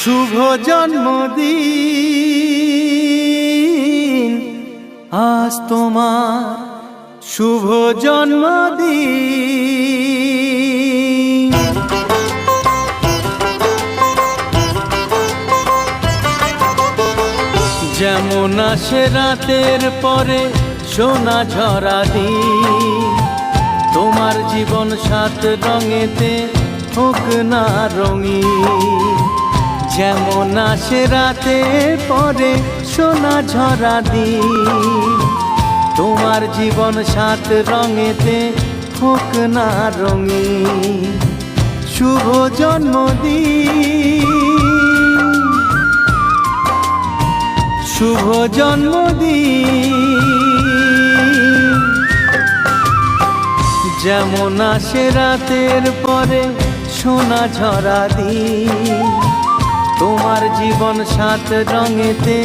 শুভ জন্মদিন আজ তোমার শুভ জন্মদিন। যেমন আসে রাতের পরে সোনা ঝরা দিন, তোমার জীবন সাত রঙেতে হোক না রঙিন। যেমন আসে রাতের পরে সোনা ঝরা দিন, তোমার জীবন সাত রঙেতে হোক না রঙিন। শুভ জন্মদিন, শুভ জন্মদিন। যেমন আসে রাতের পরে সোনা ঝরা দিন, তোমার জীবন সাত রঙেতে